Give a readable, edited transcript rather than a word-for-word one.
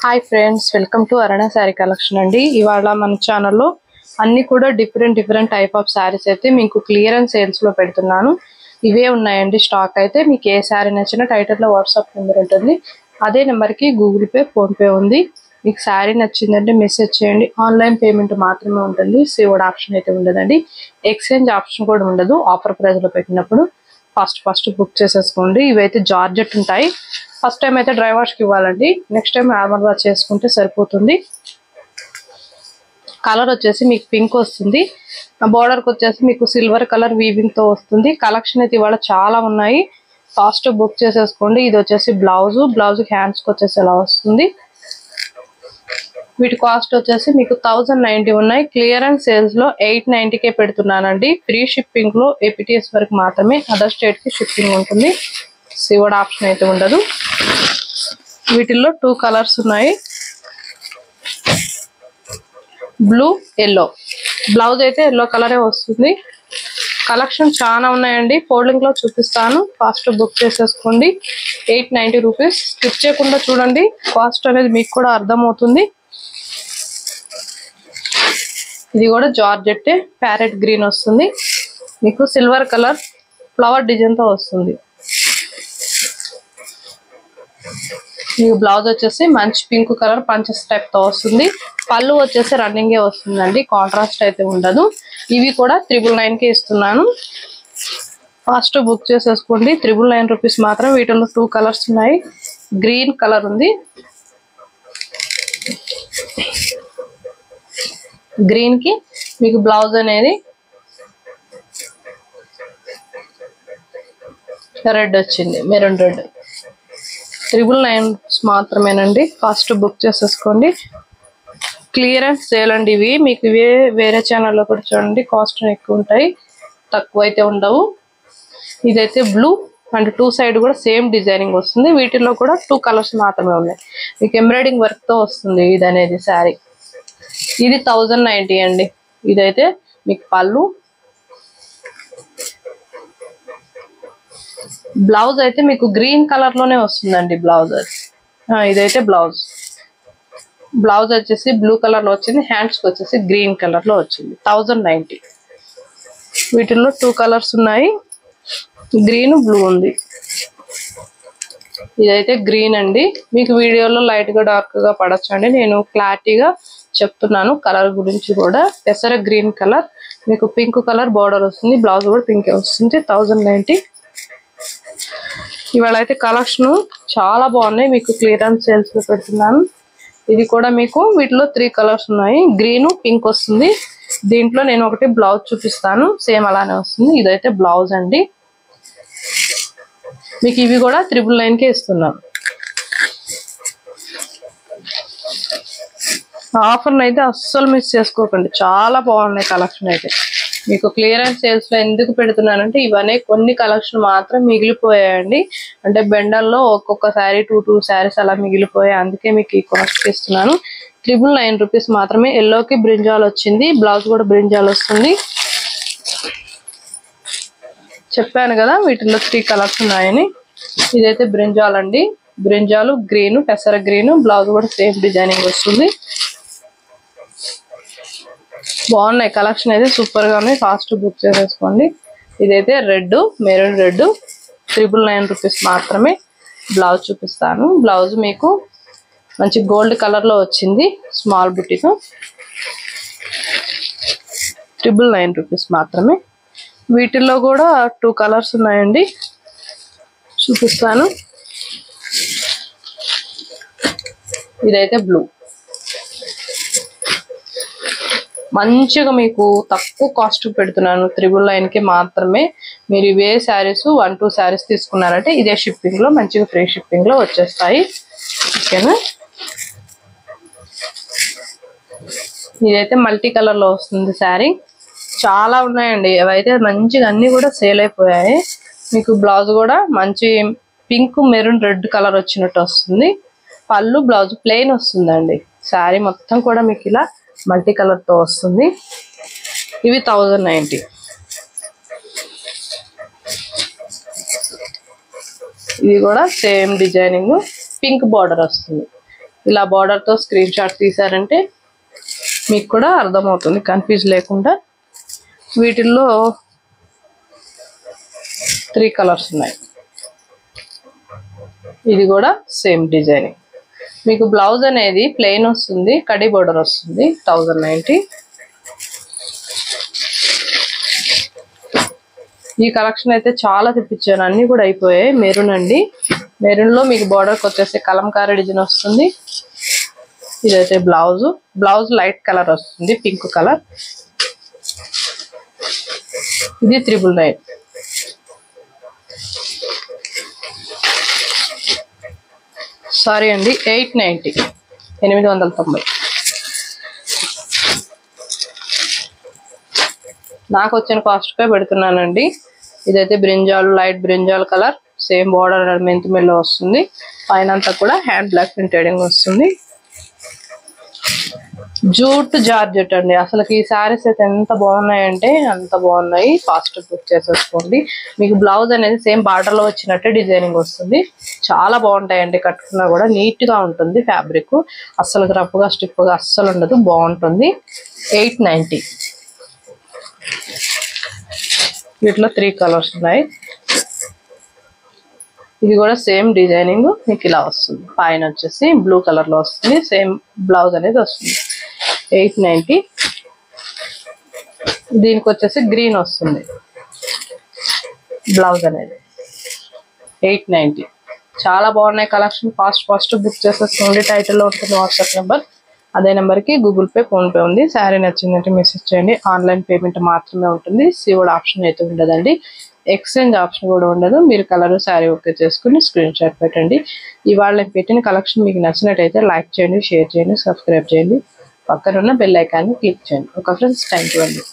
Hi friends, welcome to Aruna sari collection అండి. ఇవాళ మన ఛానల్లో అన్ని కూడా డిఫరెంట్ టైప్ ఆఫ్ శారీస్ అయితే మీకు క్లియరెన్స్ సేల్స్ లో పెడుతున్నాను. ఇవే ఉన్నాయండి స్టాక్. అయితే మీకు ఏ శారీ నచ్చినా టైటిల్లో వాట్సాప్ నెంబర్ ఉంటుంది. అదే నెంబర్కి గూగుల్ పే, ఫోన్ పే ఉంది. మీకు శారీ నచ్చిందంటే మెసేజ్ చేయండి. ఆన్లైన్ పేమెంట్ మాత్రమే ఉంటుంది. సేవ్డ్ ఆప్షన్ అయితే ఉండదండి. ఎక్స్చేంజ్ ఆప్షన్ కూడా ఉండదు. ఆఫర్ ప్రైస్ లో పెట్టినప్పుడు ఫస్ట్ బుక్ చేసేసుకోండి. ఇవైతే జార్జెట్ ఉంటాయి. ఫస్ట్ టైం అయితే డ్రై వాష్కి ఇవ్వాలండి. నెక్స్ట్ టైం నార్మల్ వాష్ చేసుకుంటే సరిపోతుంది. కలర్ వచ్చేసి మీకు పింక్ వస్తుంది. బోర్డర్కి వచ్చేసి మీకు సిల్వర్ కలర్ వీవింగ్ తో వస్తుంది. కలెక్షన్ అయితే ఇవాళ చాలా ఉన్నాయి. ఫాస్ట్ బుక్ చేసేసుకోండి. ఇది వచ్చేసి బ్లౌజ్ హ్యాండ్స్కి వచ్చేసి ఎలా వస్తుంది. వీటి కాస్ట్ వచ్చేసి మీకు 1090 ఉన్నాయి. క్లియరెన్స్ సేల్స్ లో 890కే పెడుతున్నానండి. ఫ్రీ షిప్పింగ్ లో ఏపీటీఎస్ వరకు మాత్రమే. అదర్ స్టేట్ కి షిప్పింగ్ ఉంటుంది. సేవ్డ్ ఆప్షన్ అయితే ఉండదు. వీటిల్లో 2 కలర్స్ ఉన్నాయి, బ్లూ, ఎల్లో. బ్లౌజ్ అయితే ఎల్లో కలరే వస్తుంది. కలెక్షన్ చాలా ఉన్నాయండి. ఫోల్డింగ్ లో చూపిస్తాను. ఫాస్ట్ బుక్ చేసేసుకోండి. 890 రూపీస్. స్కిప్ చేయకుండా చూడండి. కాస్ట్ అనేది మీకు కూడా అర్థమవుతుంది. ఇది కూడా జార్జెట్ ప్యారెట్ గ్రీన్ వస్తుంది. మీకు సిల్వర్ కలర్ ఫ్లవర్ డిజైన్ తో వస్తుంది. మీకు బ్లౌజ్ వచ్చేసి మంచి పింక్ కలర్ పంచెస్ టైప్ తో వస్తుంది. పళ్ళు వచ్చేసి రన్నింగే వస్తుందండి. కాంట్రాస్ట్ అయితే ఉండదు. ఇవి కూడా 999కే ఇస్తున్నాను. ఫాస్ట్ బుక్ చేసేసుకోండి. 999 రూపీస్ మాత్రం. వీటిలో 2 కలర్స్ ఉన్నాయి. గ్రీన్ కలర్ ఉంది. గ్రీన్ కి మీకు బ్లౌజ్ అనేది రెడ్ వచ్చింది, మెరూన్ రెడ్. 999 మాత్రమేనండి. ఫాస్ట్ బుక్ చేసేసుకోండి. క్లియరెన్స్ సేల్ అండి ఇవి. మీకు ఇవే వేరే ఛానల్లో కూడా చూడండి, కాస్ట్ ఎక్కువ ఉంటాయి, తక్కువ అయితే ఉండవు. ఇదైతే బ్లూ అండ్ 2 సైడ్ కూడా సేమ్ డిజైనింగ్ వస్తుంది. వీటిల్లో కూడా 2 కలర్స్ మాత్రమే ఉన్నాయి. మీకు ఎంబ్రాయిడింగ్ వర్క్ తో వస్తుంది ఇది అనేది శారీ. ఇది 1090 అండి. ఇదైతే మీకు పళ్ళు. బ్లౌజ్ అయితే మీకు గ్రీన్ కలర్ లోనే వస్తుందండి బ్లౌజ్. ఇదైతే బ్లౌజ్ వచ్చేసి బ్లూ కలర్ లో వచ్చింది. హ్యాండ్స్ కి వచ్చేసి గ్రీన్ కలర్ లో వచ్చింది. 1090. వీటిల్లో 2 కలర్స్ ఉన్నాయి. గ్రీన్, బ్లూ ఉంది. ఇదైతే గ్రీన్ అండి. మీకు వీడియోలో లైట్ గా డార్క్ గా పడొచ్చండి. నేను క్లారిటీగా చెప్తున్నాను కలర్ గురించి కూడా. పెసర గ్రీన్ కలర్, మీకు పింక్ కలర్ బార్డర్ వస్తుంది. బ్లౌజ్ కూడా పింక్ వస్తుంది. 1090. ఇవాళ అయితే కలెక్షన్ చాలా బాగున్నాయి. మీకు క్లియరెన్స్ సేల్స్ లో పెడుతున్నాను. ఇది కూడా మీకు వీటిలో 3 కలర్స్ ఉన్నాయి. గ్రీన్, పింక్ వస్తుంది. దీంట్లో నేను ఒకటి బ్లౌజ్ చూపిస్తాను. సేమ్ అలానే వస్తుంది. ఇదైతే బ్లౌజ్ అండి. మీకు ఇవి కూడా 999కే ఇస్తున్నాను. ఆఫర్ని అయితే అస్సలు మిస్ చేసుకోకండి. చాలా బాగున్నాయి కలెక్షన్ అయితే. మీకు క్లియరెన్స్ సేల్స్ లో ఎందుకు పెడుతున్నానంటే ఇవన్నీ కొన్ని కలెక్షన్ మాత్రం మిగిలిపోయాయండి. అంటే బెండల్లో ఒక్కొక్క శారీ 2 శారీస్ అలా మిగిలిపోయాయి. అందుకే మీకు ఈ కాస్ట్ ఇస్తున్నాను. 999 రూపీస్ మాత్రమే. ఎల్లోకి బ్రింజాల్ వచ్చింది. బ్లౌజ్ కూడా బ్రింజాల్ వస్తుంది. చెప్పాను కదా వీటిల్లో 3 కలర్స్ ఉన్నాయని. ఇదైతే బ్రింజాల్ అండి. బ్రింజాలు గ్రీన్, పెసర గ్రీన్. బ్లౌజ్ కూడా సేమ్ డిజైనింగ్ వస్తుంది. బాగున్నాయి కలెక్షన్ అయితే, సూపర్ గా ఉన్నాయి. ఫాస్ట్ బుక్ చేసేసుకోండి. ఇదైతే రెడ్, మెరూన్ రెడ్. 999 రూపీస్ మాత్రమే. బ్లౌజ్ చూపిస్తాను. బ్లౌజ్ మీకు మంచి గోల్డ్ కలర్ లో వచ్చింది. స్మాల్ బుట్టితో 999 రూపీస్ మాత్రమే. వీటిల్లో కూడా 2 కలర్స్ ఉన్నాయండి, చూపిస్తాను. ఇదైతే బ్లూ. మంచిగా మీకు తక్కువ కాస్ట్ పెడుతున్నాను. 999కి మాత్రమే. మీరు ఇవే శారీస్ 1-2 శారీస్ తీసుకున్నారంటే ఇదే షిప్పింగ్ లో మంచిగా ఫ్రీ షిప్పింగ్ లో వచ్చేస్తాయి. ఓకేనా. ఇదైతే మల్టీ కలర్ లో వస్తుంది శారీ. చాలా ఉన్నాయండి. అవైతే మంచిగా అన్ని కూడా సేల్ అయిపోయాయి. మీకు బ్లౌజ్ కూడా మంచి పింక్, మెరూన్, రెడ్ కలర్ వచ్చినట్టు వస్తుంది. పళ్ళు, బ్లౌజ్ ప్లెయిన్ వస్తుందండి. శారీ మొత్తం కూడా మీకు ఇలా మల్టీ కలర్ తో వస్తుంది. ఇవి 1090. ఇది కూడా సేమ్ డిజైనింగ్, పింక్ బార్డర్ వస్తుంది. ఇలా బార్డర్తో స్క్రీన్ షాట్ తీసారంటే మీకు కూడా అర్థమవుతుంది కన్ఫ్యూజ్ లేకుండా. వీటిల్లో 3 కలర్స్ ఉన్నాయి. ఇది కూడా సేమ్ డిజైనింగ్. మీకు బ్లౌజ్ అనేది ప్లెయిన్ వస్తుంది, కడి బోర్డర్ వస్తుంది. 1090. ఈ కలెక్షన్ అయితే చాలా తెప్పించాను, అన్ని కూడా అయిపోయాయి. మెరూన్ అండి, మెరూన్ లో మీకు బోర్డర్కి వచ్చేసి కలంకారీ డిజైన్ వస్తుంది. ఇదైతే బ్లౌజ్, బ్లౌజ్ లైట్ కలర్ వస్తుంది, పింక్ కలర్. ఇది 999. సారీ అండి, 890, 890. నాకు వచ్చిన కాస్ట్కే పెడుతున్నానండి. ఇదైతే brinjal, light brinjal colour, same border మెంతి మెల్లో వస్తుంది. పైన అంతా కూడా హ్యాండ్ బ్లాక్ ప్రింటెడింగ్ వస్తుంది. జూట్ జార్జెట్ అండి. అసలు ఈ శారీస్ అయితే ఎంత బాగున్నాయంటే అంత బాగున్నాయి. ఫాస్ట్ బుక్ చేసేసుకోండి. మీకు బ్లౌజ్ అనేది సేమ్ బార్డర్ లో వచ్చినట్టే డిజైనింగ్ వస్తుంది. చాలా బాగుంటాయండి, కట్టుకున్నా కూడా నీట్ గా ఉంటుంది. ఫ్యాబ్రిక్ అస్సలు రఫ్ గా స్టిఫ్ గా అస్సలు ఉండదు, బాగుంటుంది. 890. వీటిలో 3 కలర్స్ ఉన్నాయి. ఇది కూడా సేమ్ డిజైనింగ్ మీకు ఇలా వస్తుంది. పైన వచ్చేసి బ్లూ కలర్ లో వస్తుంది, సేమ్ బ్లౌజ్ అనేది వస్తుంది. 890. దీనికి వచ్చేసి గ్రీన్ వస్తుంది బ్లౌజ్ అనేది. 890. చాలా బాగున్నాయి కలెక్షన్. ఫాస్ట్ బుక్ చేసేసుకోండి. టైటిల్లో ఉంటుంది వాట్సాప్ నెంబర్, అదే నెంబర్కి గూగుల్ పే, ఫోన్పే ఉంది. శారీ నచ్చిందంటే మెసేజ్ చేయండి. ఆన్లైన్ పేమెంట్ మాత్రమే ఉంటుంది, సిఓడి ఆప్షన్ అయితే ఉండదండి. ఎక్స్చేంజ్ ఆప్షన్ కూడా ఉండదు. మీరు కలర్ శారీ ఓకే చేసుకుని స్క్రీన్ షాట్ పెట్టండి. ఇవాళ నేను పెట్టిన కలెక్షన్ మీకు నచ్చినట్టయితే లైక్ చేయండి, షేర్ చేయండి, సబ్స్క్రైబ్ చేయండి. పక్కన ఉన్న బెల్ ఐకాన్ని క్లిక్ చేయండి. ఓకే ఫ్రెండ్స్, థ్యాంక్ యూ అండి.